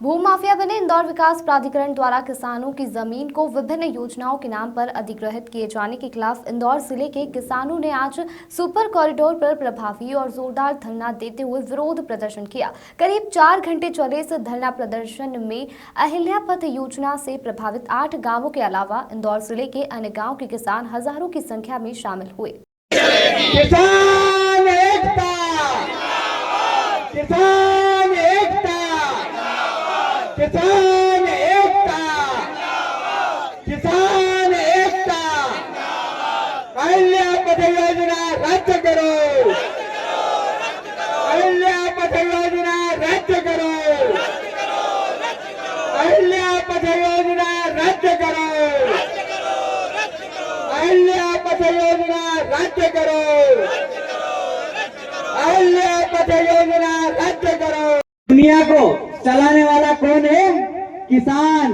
भूमाफिया बने इंदौर विकास प्राधिकरण द्वारा किसानों की जमीन को विभिन्न योजनाओं के नाम पर अधिग्रहित किए जाने के खिलाफ इंदौर जिले के किसानों ने आज सुपर कॉरिडोर पर प्रभावी और जोरदार धरना देते हुए विरोध प्रदर्शन किया। करीब 4 घंटे चले इस धरना प्रदर्शन में अहिल्या पथ योजना से प्रभावित 8 गाँवों के अलावा इंदौर जिले के अन्य गाँव के किसान हजारों की संख्या में शामिल हुए। किसान एकता, किसान एकता, किसान एकता, किसान एकता। अहिल्या पथ योजना रद्द करो, अहिल्या पथ योजना रद्द करो, अहिल्या पथ योजना रद्द करो, अहिल्या पथ योजना रद्द करो, अहिल्या पथ योजना रद्द करो। दुनिया को चलाने वाला कौन है? किसान।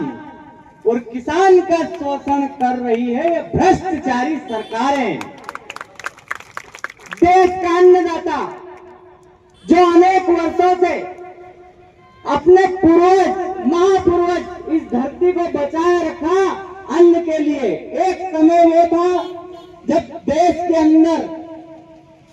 और किसान का शोषण कर रही है ये भ्रष्टाचारी सरकारें। देश का अन्नदाता जो अनेक वर्षों से अपने पूर्वज महापूर्वज इस धरती को बचाए रखा अन्न के लिए। एक समय वो था जब देश के अंदर,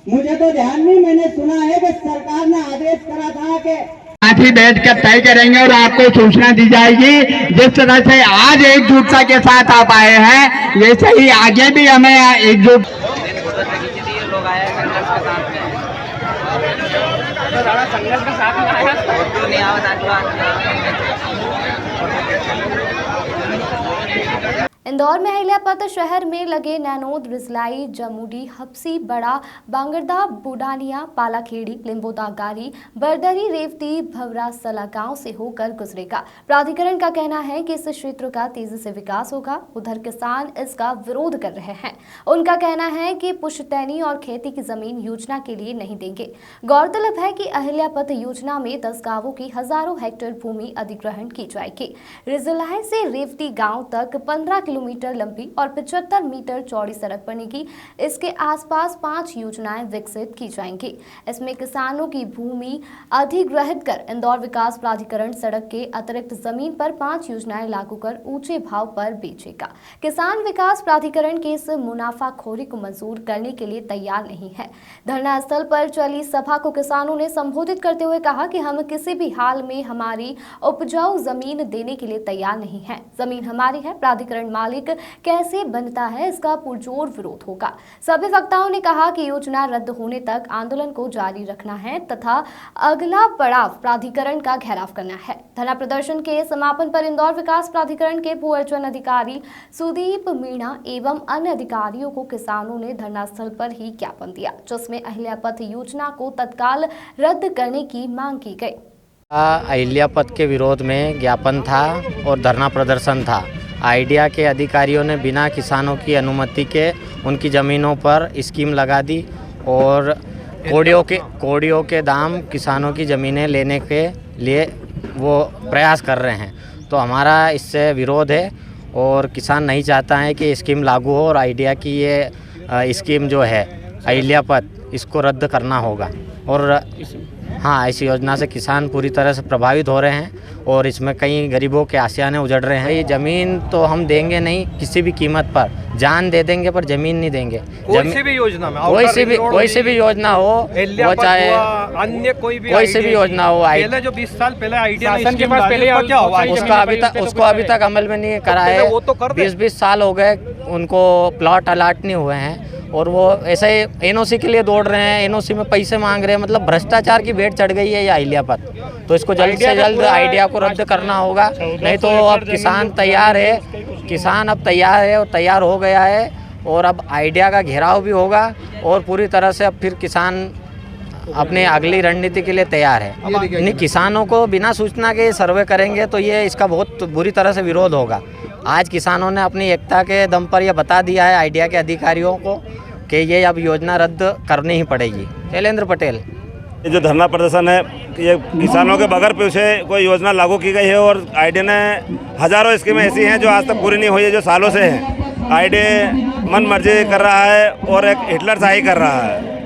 मुझे तो ध्यान नहीं, मैंने सुना है कि सरकार ने आदेश करा था कि आज ही बैठ कर तय करेंगे और आपको सूचना दी जाएगी। जिस तरह से आज एकजुटता के साथ आप आए हैं, वैसे ही आगे भी हमें एकजुट। संघर्ष के साथ में इंदौर में अहिल्या पथ शहर में लगे नैनोद, रिजलाई, जमुडी, हप्सी, बड़ा, बांगरदा, बुडानिया, पालाखेड़ी, लिंबोदा, गारी, बरदरी, रेवती, भवरा, सला गांव से होकर गुजरेगा। प्राधिकरण का कहना है कि इस क्षेत्र का तेजी से विकास होगा। उधर किसान इसका विरोध कर रहे हैं। उनका कहना है कि पुश्तैनी और खेती की जमीन योजना के लिए नहीं देंगे। गौरतलब है कि अहिल्या पथ योजना में 10 गांवों की हजारों हेक्टेयर भूमि अधिग्रहण की जाएगी। रिजलाई से रेवती गांव तक 15 किलोमीटर लंबी और 75 मीटर चौड़ी सड़क बनेगी। इसके आसपास 5 योजनाएं विकसित की जाएंगी। इसमें किसानों की भूमि अधिग्रहित कर इंदौर विकास प्राधिकरण सड़क के अतिरिक्त जमीन पर 5 योजनाएं लागू कर ऊंचे भाव पर बेचेगा। किसान विकास प्राधिकरण के इस मुनाफाखोरी को मंजूर करने के लिए तैयार नहीं है। धरना स्थल पर चली सभा को किसानों ने संबोधित करते हुए कहा कि हम किसी भी हाल में हमारी उपजाऊ जमीन देने के लिए तैयार नहीं है। जमीन हमारी है, प्राधिकरण मालिक कैसे बनता है, इसका पुरजोर विरोध होगा। सभी वक्ताओं ने कहा कि योजना रद्द होने तक आंदोलन को जारी रखना है तथा अगला पड़ाव प्राधिकरण का घेराव करना है। धरना प्रदर्शन के समापन पर इंदौर विकास प्राधिकरण के भू अर्जन अधिकारी सुदीप मीणा एवं अन्य अधिकारियों को किसानों ने धरना स्थल पर ही ज्ञापन दिया, जिसमें अहिल्या पथ योजना को तत्काल रद्द करने की मांग की गई। अहिल्या पथ के विरोध में ज्ञापन था और धरना प्रदर्शन था। आइडिया के अधिकारियों ने बिना किसानों की अनुमति के उनकी ज़मीनों पर स्कीम लगा दी और कोड़ियों के दाम किसानों की ज़मीनें लेने के लिए वो प्रयास कर रहे हैं। तो हमारा इससे विरोध है और किसान नहीं चाहता है कि स्कीम लागू हो और आइडिया की ये स्कीम जो है अहिल्या पथ, इसको रद्द करना होगा। और हाँ, इस योजना से किसान पूरी तरह से प्रभावित हो रहे हैं और इसमें कई गरीबों के आशियाने उजड़ रहे हैं। ये ज़मीन तो हम देंगे नहीं, किसी भी कीमत पर जान दे देंगे पर ज़मीन नहीं देंगे। कोई से भी योजना में, कोई से भी योजना हो, वो चाहे अन्य कोई से भी योजना हो। पहले जो 20 साल पहले आइडिया के पास पहले क्या हुआ, उसको अभी तक अमल में नहीं करा है। 20-20 साल हो गए उनको प्लॉट अलाट नहीं हुए हैं और वो ऐसे ही एनओसी के लिए दौड़ रहे हैं, एनओसी में पैसे मांग रहे हैं। मतलब भ्रष्टाचार की भेंट चढ़ गई है ये अहिल्या पथ। तो इसको जल्द से जल्द आइडिया को रद्द करना होगा, नहीं तो अब किसान तैयार है, किसान अब तैयार है और तैयार हो गया है और अब आइडिया का घेराव भी होगा और पूरी तरह से अब फिर किसान अपने अगली रणनीति के लिए तैयार है। नहीं, किसानों को बिना सूचना के सर्वे करेंगे तो ये इसका बहुत बुरी तरह से विरोध होगा। आज किसानों ने अपनी एकता के दम पर यह बता दिया है आइडिया के अधिकारियों को कि ये अब योजना रद्द करनी ही पड़ेगी। शैलेंद्र पटेल। ये जो धरना प्रदर्शन है, ये किसानों के बगैर पीछे कोई योजना लागू की गई है और आइडिया ने हजारों स्कीमें ऐसी हैं जो आज तक पूरी नहीं हुई है, जो सालों से हैं। आइडिया मन मर्जी कर रहा है और एक हिटलर शाही कर रहा है।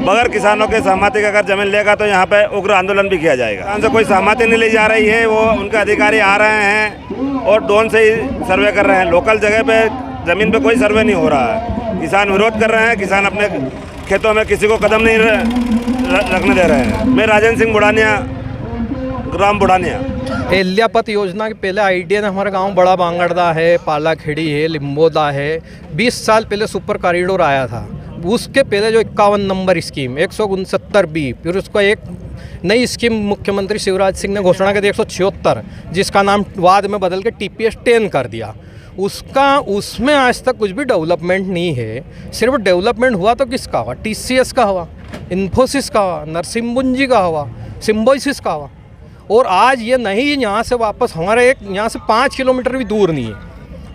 बगैर किसानों के सहमति का अगर जमीन लेगा तो यहाँ पे उग्र आंदोलन भी किया जाएगा। किसान से कोई सहमति नहीं ली जा रही है, वो उनके अधिकारी आ रहे हैं और ड्रोन से ही सर्वे कर रहे हैं। लोकल जगह पे ज़मीन पे कोई सर्वे नहीं हो रहा है। किसान विरोध कर रहे हैं, किसान अपने खेतों में किसी को कदम नहीं रखने दे रहे हैं। मैं राजेंद्र सिंह बुढ़ानिया, ग्राम बुढ़ानिया। एलियापत योजना के पहले आइडिया ने हमारा गांव बड़ा बांगड़दा है, पालाखेड़ी है, लिम्बोदा है। 20 साल पहले सुपर कॉरिडोर आया था। उसके पहले जो 51 नंबर स्कीम 169B, फिर उसका एक नई स्कीम मुख्यमंत्री शिवराज सिंह ने घोषणा की थी 176, जिसका नाम बाद में बदल के TPS 10 कर दिया। उसमें आज तक कुछ भी डेवलपमेंट नहीं है। सिर्फ डेवलपमेंट हुआ तो किसका हुआ? TCS का हुआ, इन्फोसिस का हुआ, नरसिम्बुंजी का हुआ, सिम्बोसिस का हुआ। और आज ये नहीं, यहाँ से वापस हमारे यहाँ से 5 किलोमीटर भी दूर नहीं है।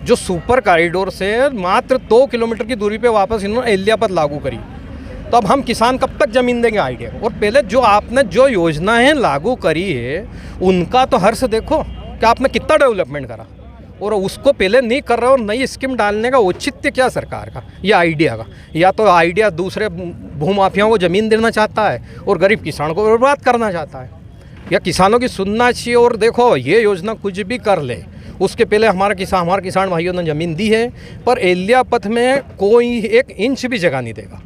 जो सुपर कॉरिडोर से मात्र 2 किलोमीटर की दूरी पे वापस इन्होंने एलियापत लागू करी। तो अब हम किसान कब तक ज़मीन देंगे आइडिया? और पहले जो आपने जो योजनाएं लागू करी है उनका तो हर्ष देखो कि आपने कितना डेवलपमेंट करा, और उसको पहले नहीं कर रहा और नई स्कीम डालने का औचित्य क्या सरकार का या आइडिया का? या तो आइडिया दूसरे भूमाफियाओं को ज़मीन देना चाहता है और गरीब किसानों को बर्बाद करना चाहता है, या किसानों की सुनना चाहिए। और देखो, ये योजना कुछ भी कर ले, उसके पहले हमारे किसान भाइयों ने ज़मीन दी है, पर एलियापत में कोई 1 इंच भी जगह नहीं देगा।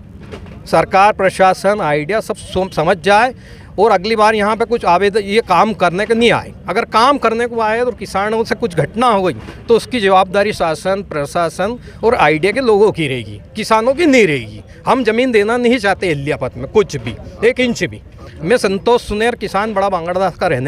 सरकार, प्रशासन, आइडिया सब समझ जाए और अगली बार यहाँ पे कुछ आवेदन ये काम करने के नहीं आए। अगर काम करने को आए तो किसानों से कुछ घटना हो गई तो उसकी जवाबदारी शासन, प्रशासन और आइडिया के लोगों की रहेगी, किसानों की नहीं रहेगी। हम ज़मीन देना नहीं चाहते एलियापत में कुछ भी, 1 इंच भी। मैं संतोष सुनेर, किसान, बड़ा बांगड़दा का रहने